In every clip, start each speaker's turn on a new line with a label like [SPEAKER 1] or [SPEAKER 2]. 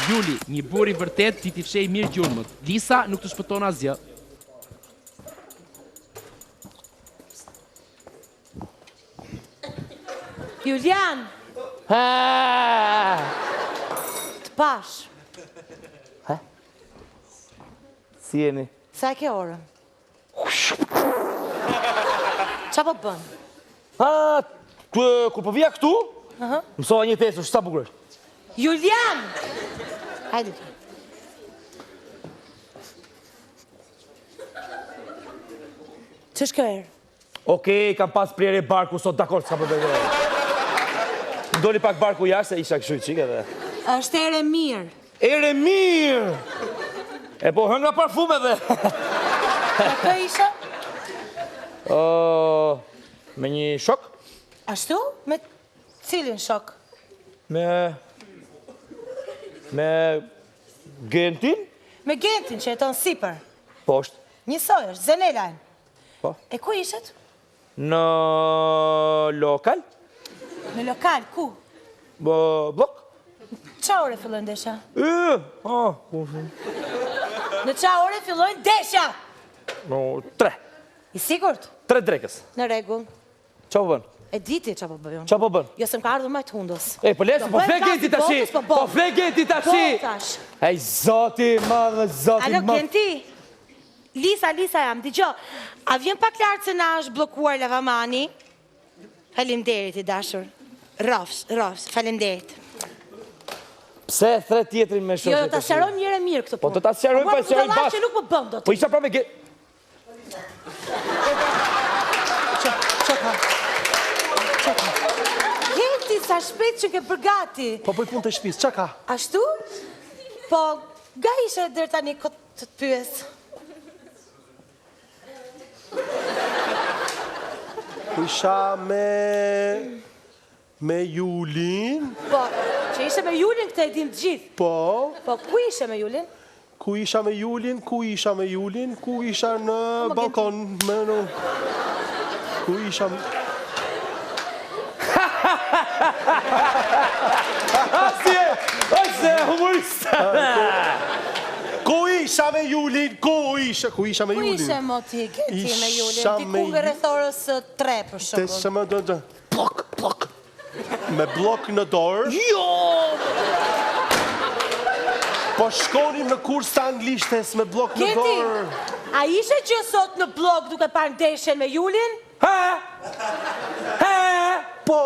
[SPEAKER 1] Juli, një burr i vërtet ti t'i fshej mirë gjurmët. Lisa nuk të shpëton asgjë.
[SPEAKER 2] Julian! Të pash.
[SPEAKER 3] Si jeni?
[SPEAKER 2] Sa e ke orën? Qa po bën?
[SPEAKER 3] Kur po vija këtu, mësova një testë, sa bukur është.
[SPEAKER 2] Julian! Hajde. Që shkë erë?
[SPEAKER 3] Okej, kam pas prjerje barku, sot dakor, s'ka përbedhe. Doli pak barku jashtë, se isha këshu qike dhe...
[SPEAKER 2] Është ere mirë.
[SPEAKER 3] Ere mirë! E po hënga parfume dhe...
[SPEAKER 2] E kë isha?
[SPEAKER 3] Me një shok?
[SPEAKER 2] Ashtu? Me cilin shok?
[SPEAKER 3] Me Gentin?
[SPEAKER 2] Me Gentin që jeton sipër.
[SPEAKER 3] Poshtë.
[SPEAKER 2] Njësoj është, Zenelajn.
[SPEAKER 3] Po.
[SPEAKER 2] E ku ishet?
[SPEAKER 3] Në lokal?
[SPEAKER 2] Në lokal, ku?
[SPEAKER 3] Blok?
[SPEAKER 2] Qa ore fillojnë desha?
[SPEAKER 3] Në
[SPEAKER 2] Në qa ore fillojnë desha?
[SPEAKER 3] 3.
[SPEAKER 2] I sigurt?
[SPEAKER 3] 3 drekës.
[SPEAKER 2] Në regull.
[SPEAKER 3] Qa po bën?
[SPEAKER 2] E diti qa po bëjon?
[SPEAKER 3] Qa po bën?
[SPEAKER 2] Jo se më ka ardhur majtë hundës.
[SPEAKER 3] Po lesë, po fle Genti tashi! Po fle Genti tashi! Ej, zoti madhe, zoti madhe.
[SPEAKER 2] Alo, Genti? Lisa jam, digjo. A vjen pak lartë se na është blokuar lavamani? Faleminderit i dashur. Rofs, faleminderit.
[SPEAKER 3] Pse thre tjetrin me shoqe?
[SPEAKER 2] Jo, ta sqarojmë njëre mirë këtë punë.
[SPEAKER 3] Po të ta sqarojmë, po sqarojmë bashkë.
[SPEAKER 2] Që nuk më bëm do të.
[SPEAKER 3] Po isha pra me Genti.
[SPEAKER 2] Genti, sa shpejt që ke përgati.
[SPEAKER 4] Po bëj punë të shtëpisë, qa ka?
[SPEAKER 2] Ashtu? Po, ga ishe dërë tani këtë të pyes?
[SPEAKER 4] Isha me Julin.
[SPEAKER 2] Po, që ishe me Julin këtë e dim të gjithë.
[SPEAKER 4] Po.
[SPEAKER 2] Po, ku ishe me Julin?
[SPEAKER 4] Ku isha me Julin, ku isha në balkon, ku isha...
[SPEAKER 3] Ase, humorista!
[SPEAKER 4] Ku isha me Julin, ku isha me
[SPEAKER 2] Ku
[SPEAKER 4] Julin?
[SPEAKER 2] ishe mo ti, Genti me Julin?
[SPEAKER 4] Isha
[SPEAKER 2] Ti
[SPEAKER 4] me
[SPEAKER 2] ku rrethorës 3 për
[SPEAKER 4] Te
[SPEAKER 2] shembull.
[SPEAKER 4] se më do... Plok. Me blok në dorë.
[SPEAKER 3] Jo!
[SPEAKER 4] Po shkonim në kurs të anglishtes me blok në
[SPEAKER 2] Genti,
[SPEAKER 4] dorë.
[SPEAKER 2] a ishe që sot në blog duke parë ndeshjen me Julin?
[SPEAKER 4] Po.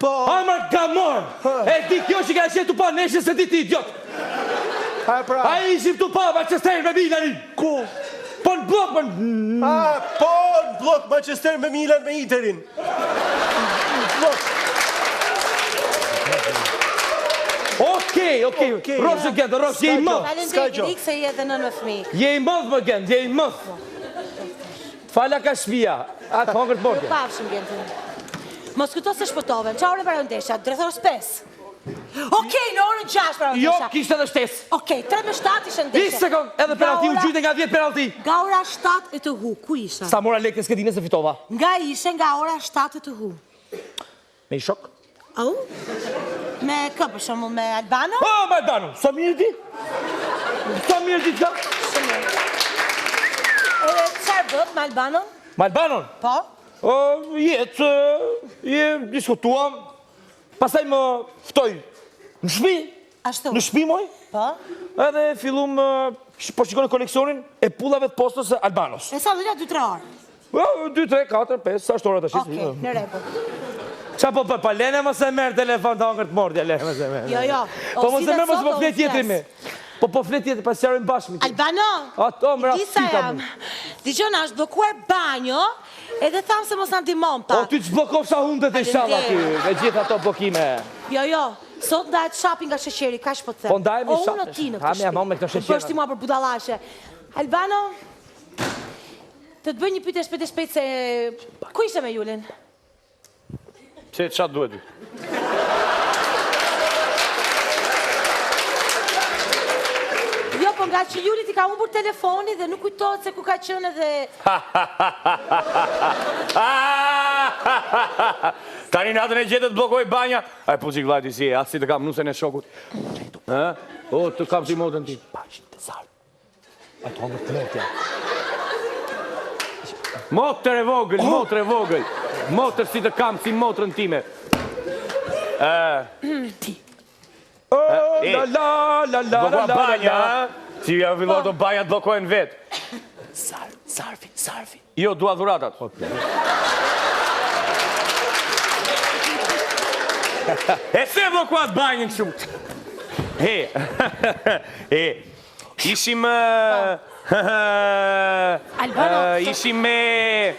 [SPEAKER 2] Po?
[SPEAKER 3] Amar gamor! E di kjo që ka qenë tu pa neshje se di ti, idiot!
[SPEAKER 4] Ha pra.
[SPEAKER 3] A ishim tu pa Manchester me Milanin!
[SPEAKER 4] Ku?
[SPEAKER 3] Po në blok, po në...
[SPEAKER 4] Po në blok Manchester me Milan me Interin.
[SPEAKER 3] Okej. Rofshë Gent, je i mëdh.
[SPEAKER 2] Faleminderit, Rik, se je edhe nën me fëmijë.
[SPEAKER 3] Je i mëdh, më Gent, je i mëdh. Fala ka shpia, atë hongër të
[SPEAKER 2] Ju
[SPEAKER 3] borke.
[SPEAKER 2] pafshim, Genti. Mos këto se shpëtove, qa ore para ndeshja? Drethorës 5. Okej, në orën 6 para
[SPEAKER 3] Jo,
[SPEAKER 2] ndeshja.
[SPEAKER 3] kishtë edhe shtes.
[SPEAKER 2] Okej, 3 me 7 ishe ndeshja.
[SPEAKER 3] 10 sekund, edhe penalti, u gjyte nga 10 penalti.
[SPEAKER 2] Nga ora 7 e të hu, ku isha?
[SPEAKER 3] Sa mora lekë s'ke dine se fitova.
[SPEAKER 2] Nga ishe nga ora 7 e të hu.
[SPEAKER 3] Me i shok?
[SPEAKER 2] Au? Me kë, për shembull, me Albano?
[SPEAKER 3] Me Albano, sa mirë ti? Sa mirë ti t'ka?
[SPEAKER 2] Qarë bët me Albanon?
[SPEAKER 3] Me Albanon?
[SPEAKER 2] Po?
[SPEAKER 3] Diskutuam, pasaj më ftoj në shpi.
[SPEAKER 2] Ashtu?
[SPEAKER 3] Në shpi moj.
[SPEAKER 2] Po?
[SPEAKER 3] Edhe fillum, po shikone koleksionin e pullave të postës e Albanos.
[SPEAKER 2] E sa dhënja 2-3 orë?
[SPEAKER 3] 2, 3, 4, 5, sa shtë orë të shqit.
[SPEAKER 2] Okej, në rregull.
[SPEAKER 3] Qa po pa lene më se merë telefon të hangër të mordja, lene më se merë.
[SPEAKER 2] Jo.
[SPEAKER 3] Po më se merë më se po flet tjetëri me. Po flet tjetëri, pas qarojnë bashkë.
[SPEAKER 2] Albano,
[SPEAKER 3] Ato më
[SPEAKER 2] Lisa jam. Dijon, është blokuar banjo, edhe thamë se mos në ndimon
[SPEAKER 3] O,
[SPEAKER 2] pak.
[SPEAKER 3] ty që blokov sa hundet e shala ty, me gjitha ato blokime.
[SPEAKER 2] Jo, sot ndajet shopping nga sheqeri, ka shpo të them.
[SPEAKER 3] Po ndajemi
[SPEAKER 2] O,
[SPEAKER 3] shopping.
[SPEAKER 2] unë o ti në
[SPEAKER 3] Ha,
[SPEAKER 2] këtë
[SPEAKER 3] me amon me këtë
[SPEAKER 2] shpi.
[SPEAKER 3] sheqera.
[SPEAKER 2] Më përshti mua për budalashe. Albano, të të bëj një pyetje shpejt se... Ku ishe me Julin?
[SPEAKER 3] Pse çfarë duhet ty?
[SPEAKER 2] Jo, po nga që Juli ti ka humbur telefoni dhe nuk kujtohet se ku ka qenë edhe...
[SPEAKER 3] Tani natën e gjetët blokoj banja. Aj, po qik vlajti si e, asi të kam nusen e shokut. O, të kam si motën ti. Bashkë të zarë. A të hongër të lotja. Motër e vogël, motër e vogël. Motër si të kam si motërën time. Blokua banja, si ja villohet do banja të blokojnë vetë. Sarfi. Jo, dua dhuratat. E se blokuat banjën shumë. Ishim... Ishim me...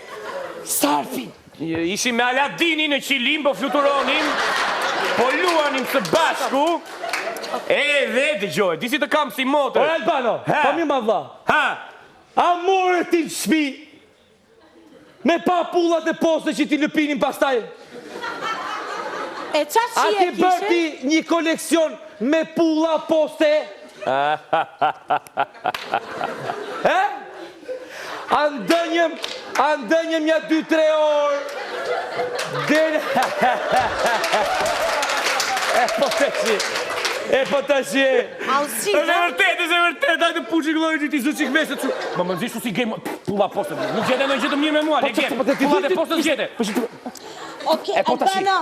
[SPEAKER 2] Sarfi.
[SPEAKER 3] Ishim me Aladinin në qilim, po fluturonim, po luanim së bashku, dhe dëgjoj, disi të kam si motër.
[SPEAKER 5] O, Albano, pa mi ma dha. A more ti në shpi, me pa pullat e poste që ti lëpinin pastaj.
[SPEAKER 2] E qa
[SPEAKER 5] A
[SPEAKER 2] që
[SPEAKER 5] ti
[SPEAKER 2] e
[SPEAKER 5] bërti
[SPEAKER 2] kishe?
[SPEAKER 5] një koleksion me pulla poste? Andënjëm një 2-3 orë. E po të shi.
[SPEAKER 2] Alësi,
[SPEAKER 3] E vërtet, hajde puqik lojë që ti zë qik mesët që... Ma më nëzishtu si game, pulla postë, në gjete në gjete mirë me mua, le gjetë, pullat e postë në gjete.
[SPEAKER 2] Oke, Albano,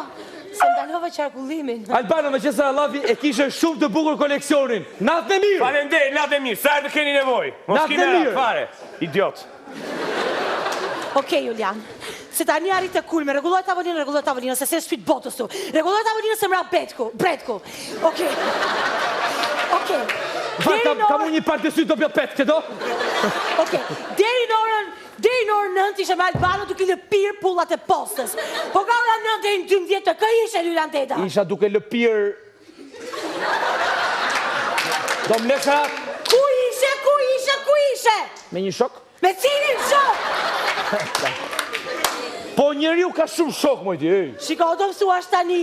[SPEAKER 2] se ndalova qarkullimin.
[SPEAKER 5] Albano, me qësa Allavi e kishe shumë të bukur koleksionin. Natë në mirë.
[SPEAKER 3] Falendej, natë e mirë, sa e të keni nevoj. Mos
[SPEAKER 5] Natë
[SPEAKER 3] kime
[SPEAKER 5] e mirë.
[SPEAKER 3] rak, fare, idiot.
[SPEAKER 2] Oke, Julian, se tani arrit e kulme, regulloj tavolinë, se se shpit botës tu. Regulloj tavolinë se mra bretku. Oke.
[SPEAKER 5] Ka mu një pak të sy të bjo petë, këto?
[SPEAKER 2] Oke, deri në orën 9 ishe me Albano duke lëpirë pullat e postës. Po ka ora 9 deri në 12 të kë ishe, Julian Teta?
[SPEAKER 5] Isha duke lëpirë... Do më lesha
[SPEAKER 2] Ku ishe?
[SPEAKER 5] me një shok?
[SPEAKER 2] Me cilin shok?
[SPEAKER 5] Po njeriu ka shumë shok, mojti, ej.
[SPEAKER 2] Shiko, do mësuash tani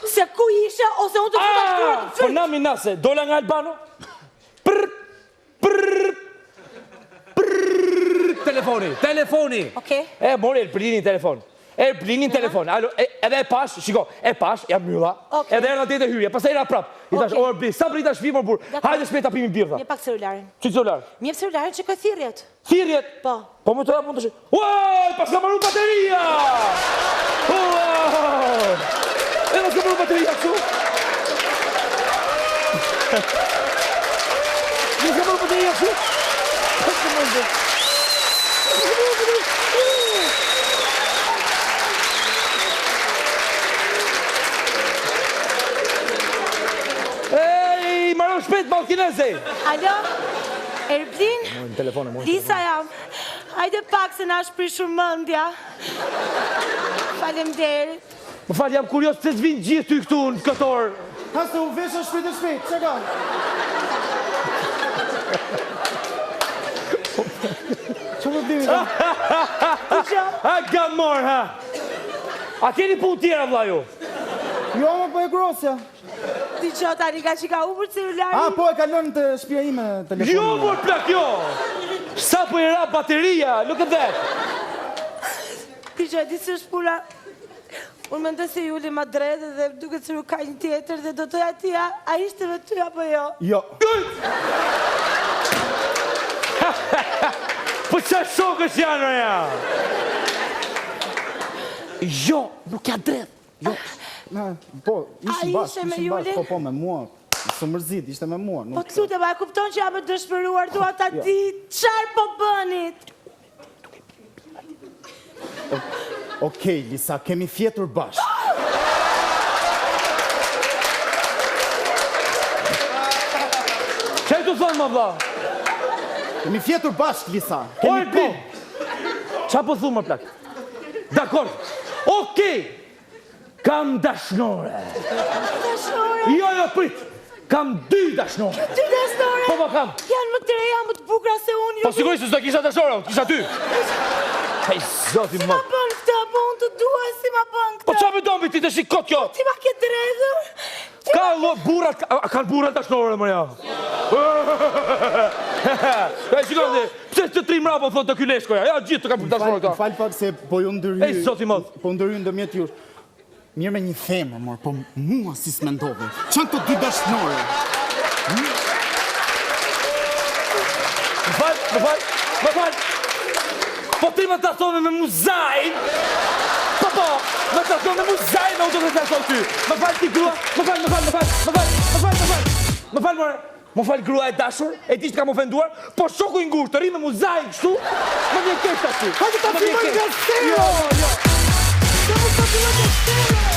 [SPEAKER 2] se ku ishe ose unë të futa shkurë të
[SPEAKER 5] Po
[SPEAKER 2] fyt.
[SPEAKER 5] nami nase, dola nga Albano? Telefoni.
[SPEAKER 2] Oke.
[SPEAKER 5] E, mori Erblinin telefon. Alo, edhe e pash, shiko, jam mylla.
[SPEAKER 2] Oke.
[SPEAKER 5] Edhe erë në tete hyrje, pasaj era prap. I tash,
[SPEAKER 2] Oke.
[SPEAKER 5] o Erblin, sa për i tash vimër burë, hajde shpejt ta pimi birra.
[SPEAKER 2] Mje pak celularin.
[SPEAKER 5] Që celular?
[SPEAKER 2] Mje celularin që këtë thirjet.
[SPEAKER 5] Thirjet?
[SPEAKER 2] Po.
[SPEAKER 5] Po më të rapë mund të shi. Uaj, pas ka maru bateria! Uaj! E pas ka maru bateria, kështu? Pas ka maru bateria, kështu? Pas ka maru bateria. Ej, marro shpejt, balkineze!
[SPEAKER 2] Alo? Erblin? Lisa jam. Hajde pak se na shprishur mëndja. Faleminderit.
[SPEAKER 5] Më falë, jam kurios pëse të vinë gjithë ty këtu në këtë orë.
[SPEAKER 6] Ha se u vesha shpejt, që ka? Që më dimi?
[SPEAKER 5] Ha, gamor, ha! A keni punë tjera, vla ju?
[SPEAKER 6] Jo, më po e grosja.
[SPEAKER 2] Ti qo tani ka që ka u për celularin?
[SPEAKER 6] A, po e kalon të shpia ime telefonin.
[SPEAKER 5] Jo, mor plak, jo! Sa po i ra bateria, look at that!
[SPEAKER 2] Ti qo, di së shpura. Unë më ndë se Juli ma drejtë dhe duke cëru ka një tjetër dhe do të atia, a ishte me ty apo jo?
[SPEAKER 6] Jo.
[SPEAKER 5] Po qa shokës janë, ja? Jo, nuk ja drejtë. Jo.
[SPEAKER 6] Po,
[SPEAKER 2] A
[SPEAKER 6] ishim
[SPEAKER 2] ishe
[SPEAKER 6] bashkë,
[SPEAKER 2] me Julin?
[SPEAKER 6] po, me mua. Së mërzit, ishte me mua.
[SPEAKER 2] Po të lutem, a e kupton që jam e dëshpëruar, dua ta di qarë po bënit?
[SPEAKER 6] Okej, Lisa, kemi fjetur bashkë.
[SPEAKER 5] Që e të thonë, më vla?
[SPEAKER 6] Kemi fjetur bashkë, Lisa.
[SPEAKER 5] O,
[SPEAKER 6] Kemi
[SPEAKER 5] e blin! Qa po thumë, më plak? Dakor, okej! Kam dashnore.
[SPEAKER 2] Dashnore?
[SPEAKER 5] Jo, prit! Kam 2 dashnore.
[SPEAKER 2] Ty dashnore?
[SPEAKER 5] Po, kam.
[SPEAKER 2] Janë më të reja, më të bukra se unë.
[SPEAKER 3] Po sigurisht se s'do kisha dashnore, kisha ty.
[SPEAKER 5] Hej, zoti
[SPEAKER 2] Si
[SPEAKER 5] më.
[SPEAKER 2] ma bën këta, po unë të dua, si ma bën
[SPEAKER 5] Po
[SPEAKER 2] këta.
[SPEAKER 5] qa me dobi ti të shikot kjo?
[SPEAKER 2] Ti ma ke drejður?
[SPEAKER 5] Ka burat, a kanë burat dashnore, më ja. E, shikon dhe, Pse të tri mrapa, thotë ky leshkoja? Ja, gjithë të kam për dashurë ka.
[SPEAKER 6] Fal pak se po ju ndërhy.
[SPEAKER 5] Ej, zoti madh.
[SPEAKER 6] Po ndërhy ndërmjet jush. Mirë me një femër, mor, po mua si s'mendove. Çan të dy dashnore.
[SPEAKER 5] Më fal. Po ti më ta thonë me muzajin. Po, më ta thonë me muzajin, unë do të ta thonë ty. Më fal ti grua, më fal. Më fal grua e dashur, e di që kam ofenduar, po shoku i ngurtë të ri me muzajin kështu, më vjen keq tash.
[SPEAKER 6] Hajde ta fillojmë nga zero.
[SPEAKER 2] Do të fillojmë nga zero.